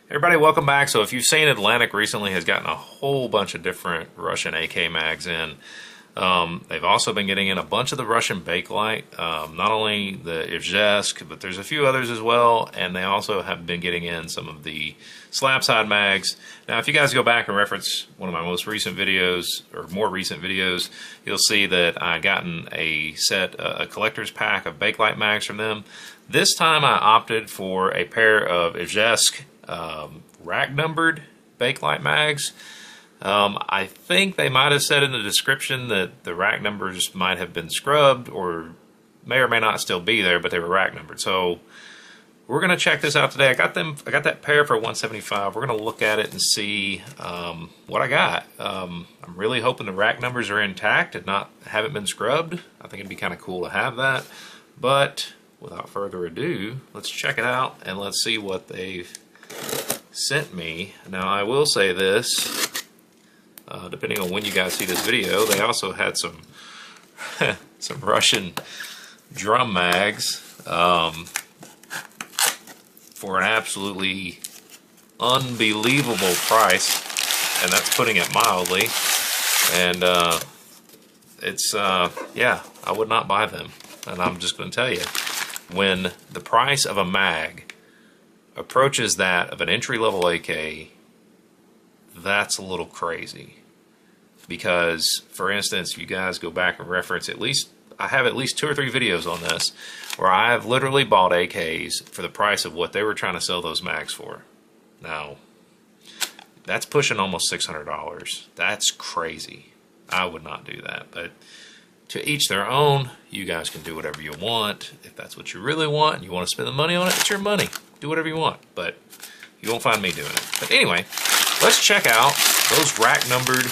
Everybody, welcome back. So if you've seen, Atlantic recently has gotten a whole bunch of different Russian AK mags in. They've also been getting in a bunch of the Russian Bakelite, not only the Ivzhesk, but there's a few others as well, and they also have been getting in some of the slab side mags. Now, if you guys go back and reference one of my most recent videos, or more recent videos, you'll see that I gotten a collector's pack of Bakelite mags from them. This time I opted for a pair of Ivzhesk rack numbered Bakelite mags. I think they might have said in the description that the rack numbers might have been scrubbed or may not still be there, but they were rack numbered. So we're gonna check this out today. I got that pair for $175. We're gonna look at it and see what I got. I'm really hoping the rack numbers are intact and haven't been scrubbed. I think it'd be kind of cool to have that. But without further ado, let's check it out and let's see what they've sent me. Now, I will say this, depending on when you guys see this video, they also had some some Russian drum mags for an absolutely unbelievable price, and that's putting it mildly. And yeah, I would not buy them, and I'm just going to tell you, when the price of a mag approaches that of an entry-level AK, that's a little crazy. Because, for instance, you guys go back and reference I have at least 2 or 3 videos on this where I have literally bought AKs for the price of what they were trying to sell those mags for. Now, that's pushing almost $600. That's crazy. I would not do that, but to each their own. You guys can do whatever you want. If that's what you really want and you want to spend the money on it, it's your money. Do whatever you want, but you won't find me doing it. But anyway, let's check out those rack numbered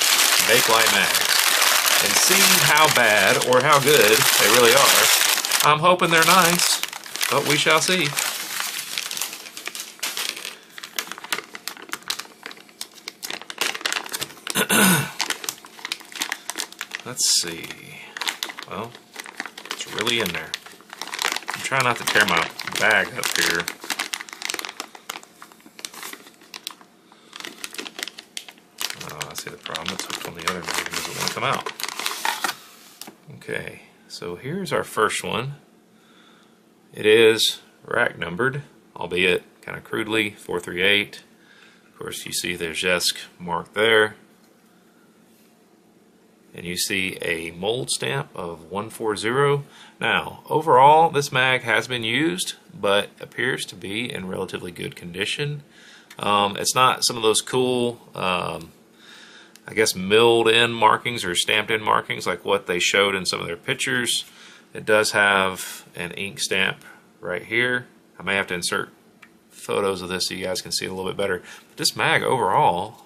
Bakelite mags and see how bad or how good they really are. I'm hoping they're nice, but we shall see. Let's see. Well, it's really in there. I'm trying not to tear my bag up here. Oh, I see the problem. It's hooked on the other mag. It doesn't want to come out. Okay, so here's our first one. It is rack numbered, albeit kind of crudely, 438. Of course, you see there's Ivzhesk marked there. And you see a mold stamp of 140. Now, overall, this mag has been used, but appears to be in relatively good condition. It's not some of those cool, I guess, milled in markings or stamped in markings like what they showed in some of their pictures. It does have an ink stamp right here. I may have to insert photos of this so you guys can see it a little bit better. But this mag overall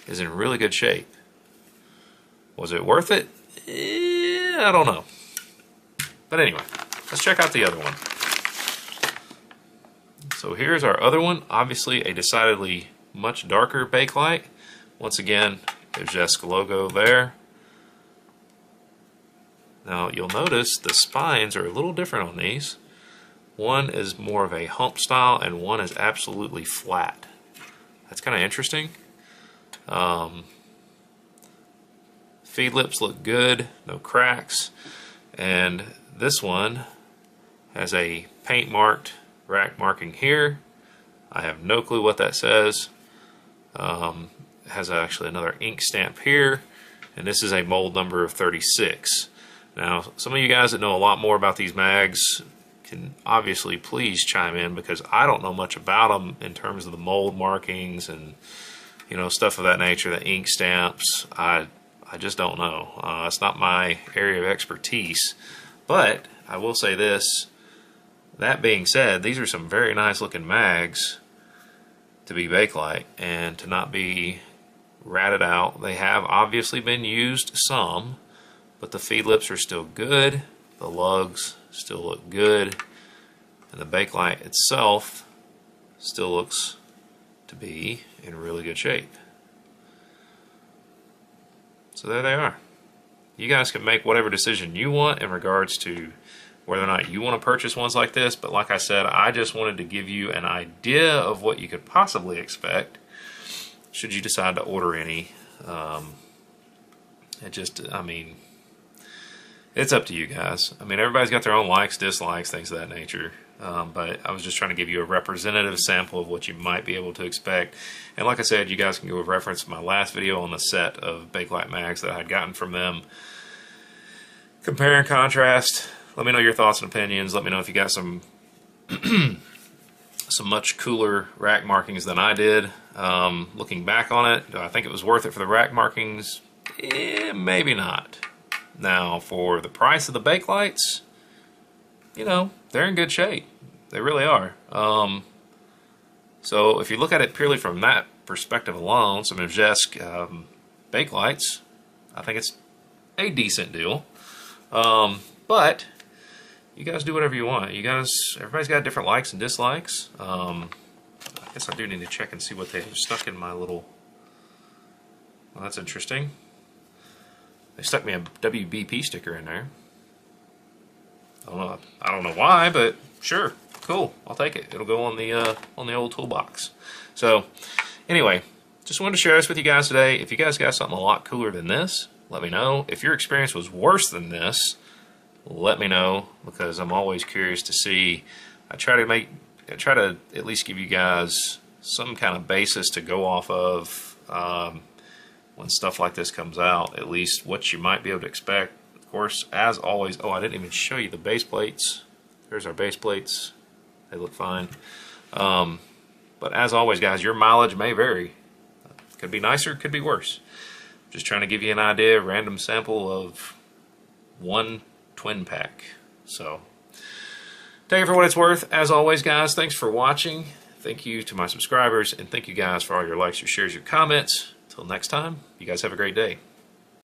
is in really good shape. Was it worth it? I don't know. But anyway, let's check out the other one. So here's our other one. Obviously a decidedly much darker Bakelite. Once again, there's Ivzhesk logo there. Now you'll notice the spines are a little different on these. One is more of a hump style and one is absolutely flat. That's kind of interesting. Feed lips look good, no cracks, and this one has a paint marked rack marking here. I have no clue what that says. Has actually another ink stamp here, and this is a mold number of 36. Now, some of you guys that know a lot more about these mags can obviously please chime in, because I don't know much about them in terms of the mold markings and stuff of that nature, the ink stamps. I just don't know. It's not my area of expertise. But I will say this, that being said, these are some very nice looking mags to be Bakelite and to not be ratted out. They have obviously been used some, but the feed lips are still good. The lugs still look good. And the Bakelite itself still looks to be in really good shape. So there they are. You guys can make whatever decision you want in regards to whether or not you want to purchase ones like this. But like I said, I just wanted to give you an idea of what you could possibly expect should you decide to order any. I mean, it's up to you guys. I mean, everybody's got their own likes, dislikes, things of that nature. But I was just trying to give you a representative sample of what you might be able to expect. And like I said, you guys can go reference my last video on the set of Bakelite mags that I had gotten from them. Compare and contrast. Let me know your thoughts and opinions. Let me know if you got some some much cooler rack markings than I did. Looking back on it, do I think it was worth it for the rack markings? Maybe not. Now, for the price of the Bakelites, you know, they're in good shape. They really are. So if you look at it purely from that perspective alone, some Evjesk Bakelites, I think it's a decent deal. But you guys do whatever you want. You guys, everybody's got different likes and dislikes. I guess I do need to check and see what they have stuck in my little... Well, that's interesting. They stuck me a WBP sticker in there. I don't know why, but sure, cool. I'll take it. It'll go on the old toolbox. So, anyway, just wanted to share this with you guys today. If you guys got something a lot cooler than this, let me know. If your experience was worse than this, let me know, because I'm always curious to see. I try to at least give you guys some kind of basis to go off of when stuff like this comes out, at least what you might be able to expect. Of course, as always, oh, I didn't even show you the base plates. There's our base plates. They look fine. But as always, guys, your mileage may vary. Could be nicer, could be worse. Just trying to give you an idea, random sample of one twin pack. So, take it for what it's worth. As always, guys, thanks for watching. Thank you to my subscribers, and thank you guys for all your likes, your shares, your comments. Until next time, you guys have a great day.